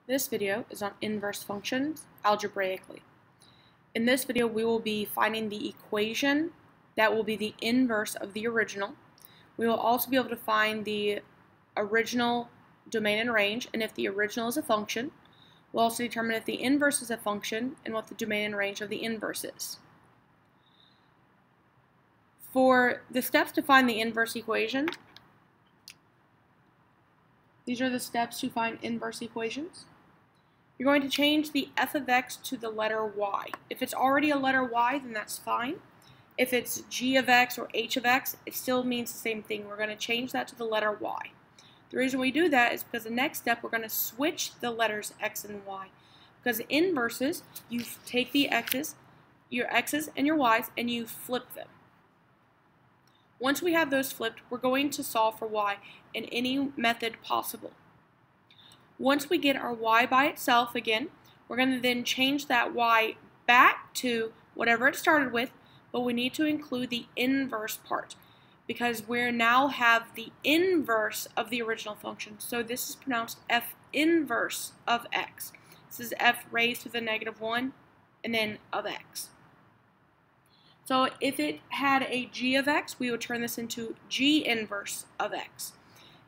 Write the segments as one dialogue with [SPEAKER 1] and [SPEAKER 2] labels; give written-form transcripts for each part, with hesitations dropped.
[SPEAKER 1] This video is on inverse functions algebraically. In this video, we will be finding the equation that will be the inverse of the original. We will also be able to find the original domain and range, and if the original is a function. We'll also determine if the inverse is a function and what the domain and range of the inverse is. For the steps to find the inverse equation, these are the steps to find inverse equations. You're going to change the f of x to the letter y. If it's already a letter y, then that's fine. If it's g of x or h of x, it still means the same thing. We're going to change that to the letter y. The reason we do that is because the next step, we're going to switch the letters x and y. Because inverses, you take the x's, your x's and your y's, and you flip them. Once we have those flipped, we're going to solve for y in any method possible. Once we get our y by itself again, we're going to then change that y back to whatever it started with, but we need to include the inverse part because we now have the inverse of the original function. So this is pronounced f inverse of x. This is f raised to the -1 and then of x. So if it had a g of x, we would turn this into g inverse of x.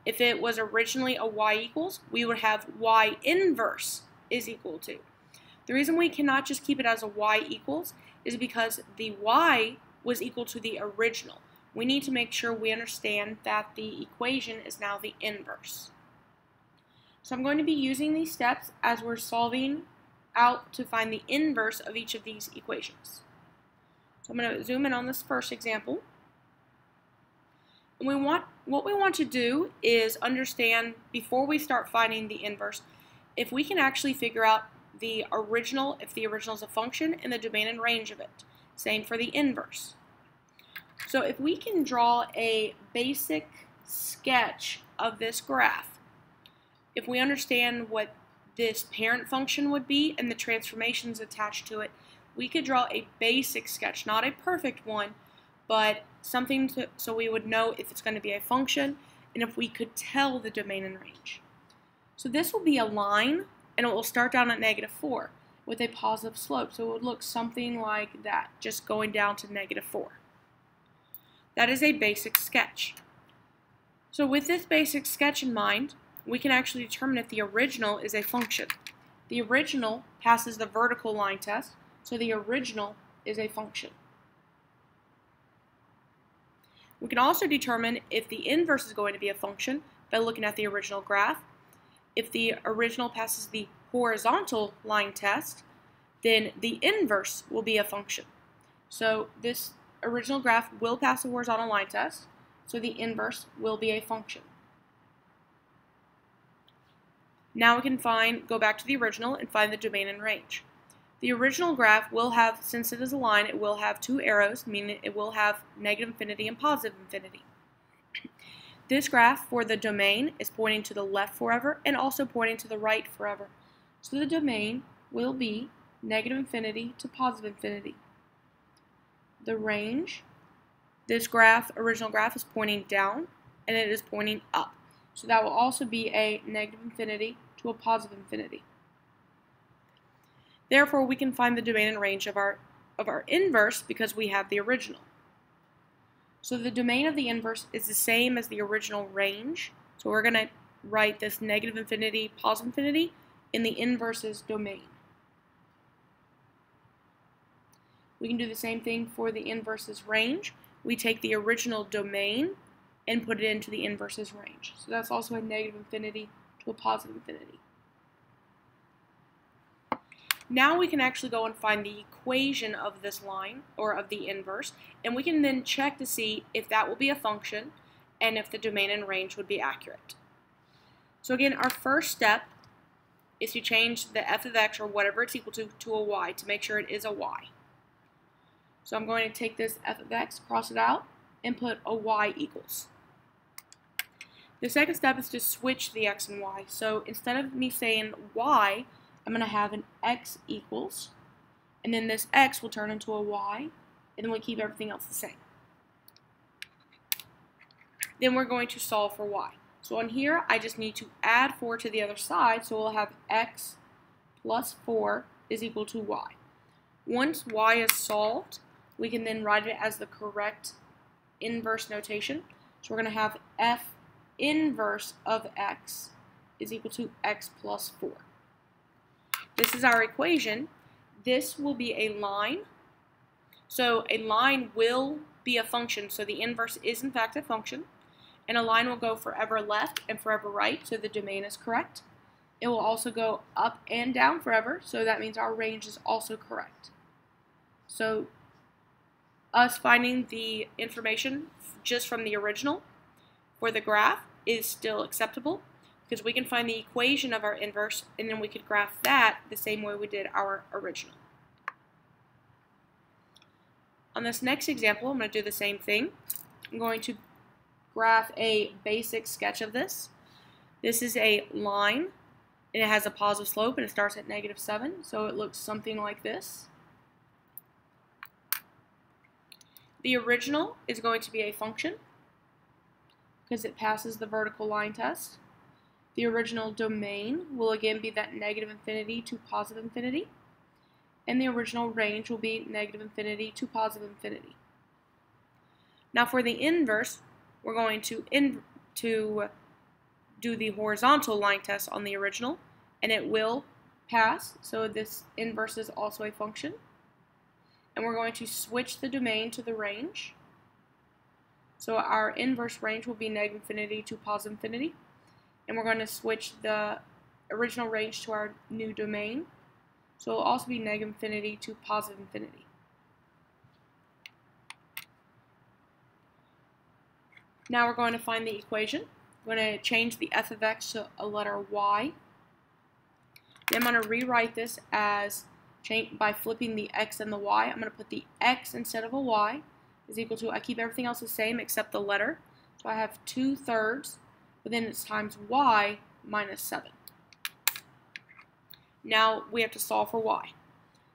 [SPEAKER 1] If it was originally a y equals, we would have y inverse is equal to. The reason we cannot just keep it as a y equals is because the y was equal to the original. We need to make sure we understand that the equation is now the inverse. So I'm going to be using these steps as we're solving out to find the inverse of each of these equations. So I'm going to zoom in on this first example. And what we want to do is understand, before we start finding the inverse, if we can actually figure out the original, if the original is a function, and the domain and range of it. Same for the inverse. So if we can draw a basic sketch of this graph, if we understand what this parent function would be and the transformations attached to it, we could draw a basic sketch, not a perfect one, but something so we would know if it's going to be a function and if we could tell the domain and range. So this will be a line, and it will start down at -4 with a positive slope. So it would look something like that, just going down to -4. That is a basic sketch. So with this basic sketch in mind, we can actually determine if the original is a function. The original passes the vertical line test, so the original is a function. We can also determine if the inverse is going to be a function by looking at the original graph. If the original passes the horizontal line test, then the inverse will be a function. So this original graph will pass the horizontal line test, so the inverse will be a function. Now we can go back to the original and find the domain and range. The original graph will have, since it is a line, it will have two arrows, meaning it will have -infinity and positive infinity. This graph for the domain is pointing to the left forever and also pointing to the right forever. So the domain will be -infinity to positive infinity. The range, this original graph is pointing down and it is pointing up. So that will also be a -infinity to a positive infinity. Therefore, we can find the domain and range of our inverse because we have the original. So the domain of the inverse is the same as the original range. So we're going to write this -infinity, positive infinity in the inverse's domain. We can do the same thing for the inverse's range. We take the original domain and put it into the inverse's range. So that's also a -infinity to a positive infinity. Now we can actually go and find the equation of this line, or of the inverse, and we can then check to see if that will be a function and if the domain and range would be accurate. So again, our first step is to change the f of x, or whatever it's equal to a y, to make sure it is a y. So I'm going to take this f of x, cross it out, and put a y equals. The second step is to switch the x and y. So instead of me saying y, I'm going to have an x equals, and then this x will turn into a y, and then we keep everything else the same. Then we're going to solve for y. So on here, I just need to add 4 to the other side, so we'll have x plus 4 is equal to y. Once y is solved, we can then write it as the correct inverse notation. So we're going to have f inverse of x is equal to x plus 4. This is our equation. This will be a line. So a line will be a function, so the inverse is in fact a function. And a line will go forever left and forever right, so the domain is correct. It will also go up and down forever, so that means our range is also correct. So us finding the information just from the original for the graph is still acceptable, because we can find the equation of our inverse and then we could graph that the same way we did our original. On this next example, I'm going to do the same thing. I'm going to graph a basic sketch of this. This is a line, and it has a positive slope, and it starts at -7, so it looks something like this. The original is going to be a function, because it passes the vertical line test. The original domain will again be that -infinity to +infinity, and the original range will be -infinity to +infinity. Now for the inverse, we're going to do the horizontal line test on the original, and it will pass, so this inverse is also a function. And we're going to switch the domain to the range. So our inverse range will be -infinity to +infinity, and we're going to switch the original range to our new domain. So it will also be -infinity to +infinity. Now we're going to find the equation. We're going to change the f of x to a letter y. Then I'm going to rewrite this as by flipping the x and the y. I'm going to put the x instead of a y is equal to, I keep everything else the same except the letter. So I have 2/3, but then it's times y minus 7. Now we have to solve for y.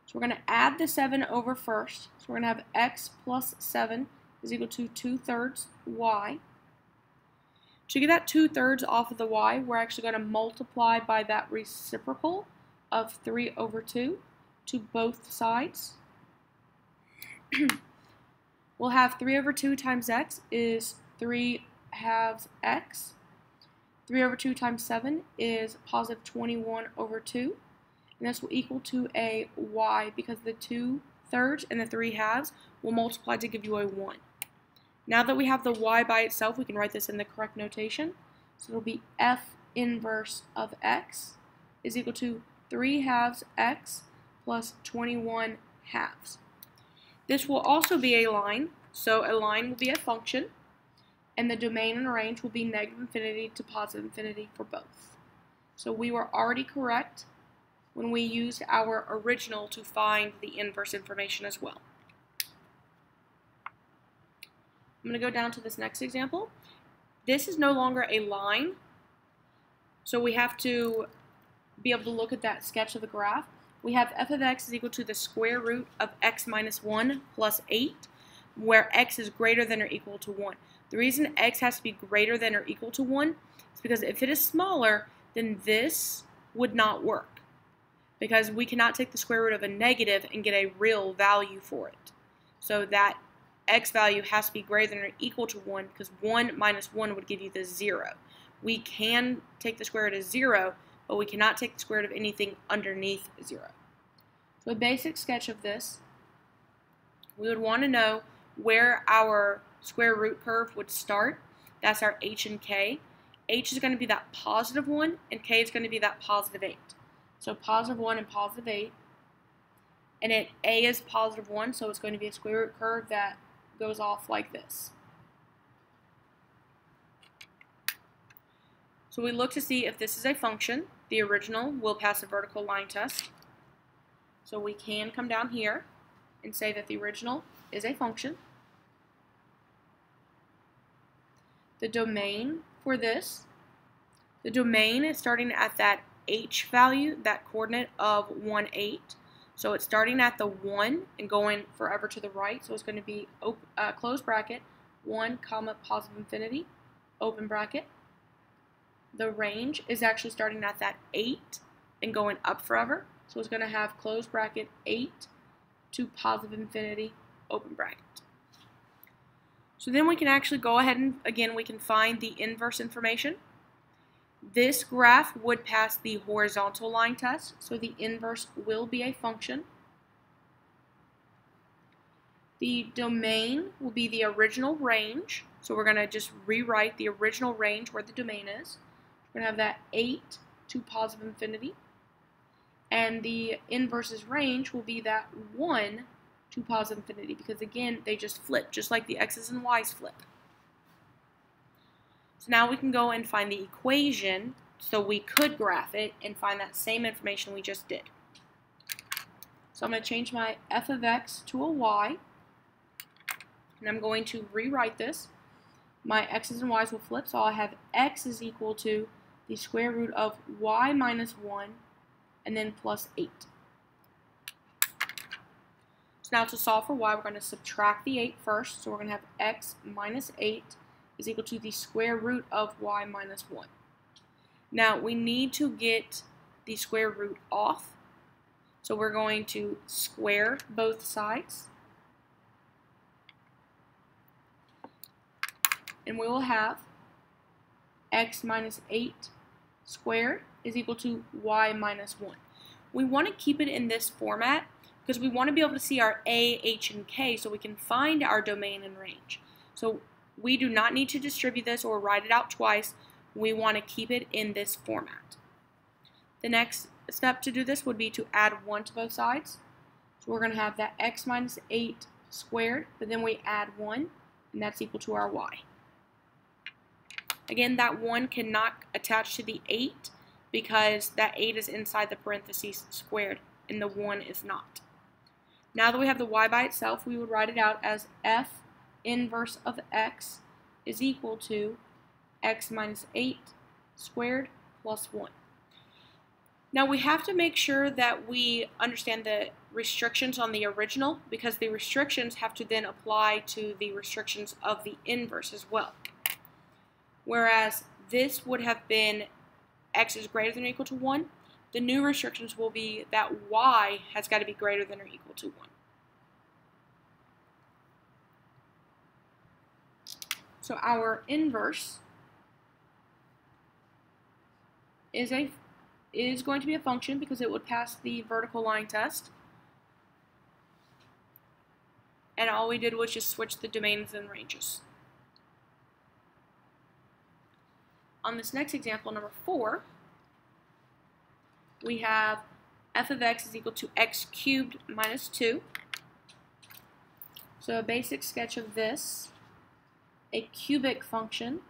[SPEAKER 1] So we're going to add the 7 over first. So we're going to have x plus 7 is equal to 2/3 y. To get that 2/3 off of the y, we're actually going to multiply by that reciprocal of 3/2 to both sides. We'll have 3/2 times x is 3/2 x. 3/2 times 7 is positive 21/2. And this will equal to a y, because the 2/3 and the 3/2 will multiply to give you a 1. Now that we have the y by itself, we can write this in the correct notation. So it'll be f inverse of x is equal to 3/2 x plus 21/2. This will also be a line, so a line will be a function, and the domain and range will be -infinity to +infinity for both. So we were already correct when we used our original to find the inverse information as well. I'm going to go down to this next example. This is no longer a line, so we have to be able to look at that sketch of the graph. We have f of x is equal to the square root of x minus 1 plus 8, where x is greater than or equal to 1. The reason x has to be greater than or equal to 1 is because if it is smaller, then this would not work, because we cannot take the square root of a negative and get a real value for it. So that x value has to be greater than or equal to 1, because 1 minus 1 would give you the 0. We can take the square root of 0, but we cannot take the square root of anything underneath 0. So a basic sketch of this, we would want to know where our square root curve would start. That's our h and k. H is going to be that positive 1, and k is going to be that positive 8. So positive 1 and positive 8. And a is positive 1, so it's going to be a square root curve that goes off like this. So we look to see if this is a function. The original will pass a vertical line test. So we can come down here and say that the original is a function. The domain for this, the domain is starting at that h value, that coordinate of 1, 8. So it's starting at the 1 and going forever to the right. So it's going to be close bracket, 1 comma positive infinity, open bracket. The range is actually starting at that 8 and going up forever. So it's going to have close bracket 8 to positive infinity, open bracket. So then we can actually go ahead and, again, we can find the inverse information. This graph would pass the horizontal line test, so the inverse will be a function. The domain will be the original range, so we're going to just rewrite the original range where the domain is. We're going to have that 8 to positive infinity, and the inverse's range will be that 1 to positive infinity, because again, they just flip, just like the x's and y's flip. So now we can go and find the equation, so we could graph it and find that same information we just did. So I'm going to change my f of x to a y, and I'm going to rewrite this. My x's and y's will flip, so I'll have x is equal to the square root of y minus 1, and then plus 8. Now to solve for y, we're going to subtract the 8 first. So we're going to have x minus 8 is equal to the square root of y minus 1. Now we need to get the square root off. So we're going to square both sides. And we will have x minus 8 squared is equal to y minus 1. We want to keep it in this format because we want to be able to see our a, h, and k so we can find our domain and range. So we do not need to distribute this or write it out twice. We want to keep it in this format. The next step to do this would be to add 1 to both sides. So we're going to have that x minus 8 squared, but then we add 1, and that's equal to our y. Again, that 1 cannot attach to the 8 because that 8 is inside the parentheses squared, and the 1 is not. Now that we have the y by itself, we would write it out as f inverse of x is equal to x minus 8 squared plus 1. Now we have to make sure that we understand the restrictions on the original, because the restrictions have to then apply to the restrictions of the inverse as well. Whereas this would have been x is greater than or equal to 1, the new restrictions will be that y has got to be greater than or equal to 1. So our inverse is going to be a function because it would pass the vertical line test. And all we did was just switch the domains and ranges. On this next example, number 4, we have f of x is equal to x cubed minus 2. So a basic sketch of this, a cubic function,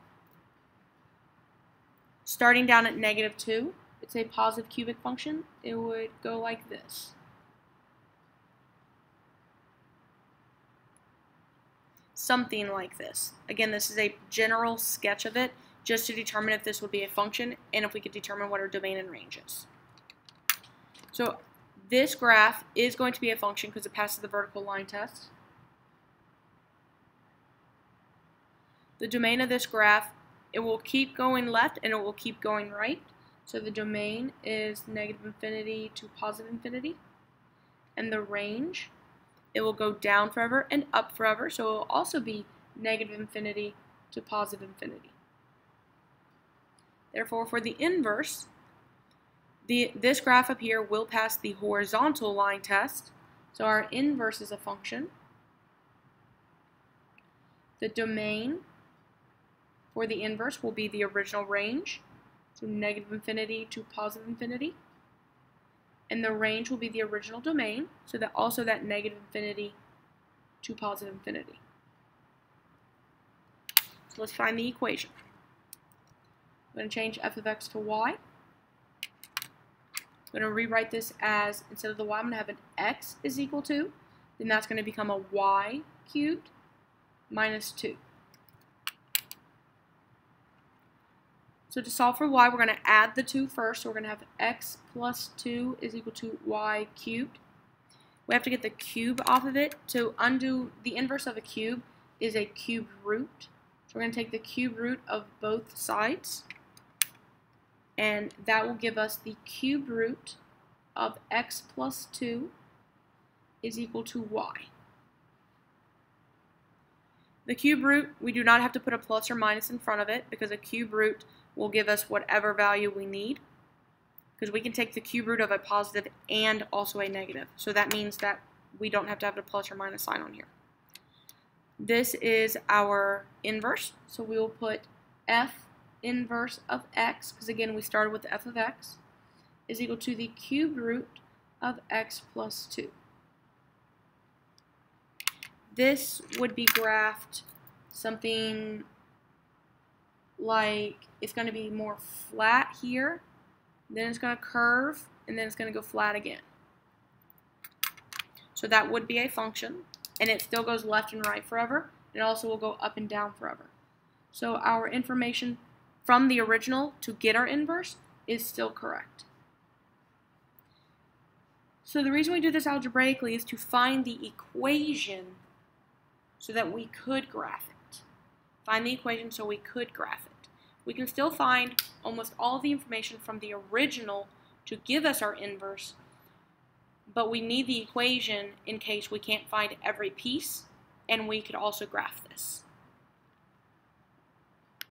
[SPEAKER 1] starting down at negative 2. It's a positive cubic function. It would go like this. Something like this. Again, this is a general sketch of it, just to determine if this would be a function and if we could determine what our domain and range is. So this graph is going to be a function because it passes the vertical line test. The domain of this graph, it will keep going left and it will keep going right. So the domain is negative infinity to positive infinity. And the range, it will go down forever and up forever. So it will also be negative infinity to positive infinity. Therefore, for the inverse, this graph up here will pass the horizontal line test. So our inverse is a function. The domain for the inverse will be the original range, so negative infinity to positive infinity. And the range will be the original domain, so that also that negative infinity to positive infinity. So let's find the equation. I'm going to change f of x to y. I'm going to rewrite this as, instead of the y, I'm going to have an x is equal to, then that's going to become a y cubed minus 2. So to solve for y, we're going to add the 2 first. So we're going to have x plus 2 is equal to y cubed. We have to get the cube off of it. To undo the inverse of a cube is a cube root. So we're going to take the cube root of both sides. and that will give us the cube root of x plus 2 is equal to y. The cube root, we do not have to put a plus or minus in front of it because a cube root will give us whatever value we need, because we can take the cube root of a positive and also a negative. So that means that we don't have to have a plus or minus sign on here. This is our inverse, so we will put f inverse of x, because again we started with the f of x, is equal to the cube root of x plus 2. This would be graphed something like, it's going to be more flat here, then it's going to curve, and then it's going to go flat again. So that would be a function, and it still goes left and right forever. It also will go up and down forever. So our information from the original to get our inverse is still correct. So the reason we do this algebraically is to find the equation so that we could graph it. Find the equation so we could graph it. We can still find almost all of the information from the original to give us our inverse, but we need the equation in case we can't find every piece, and we could also graph this.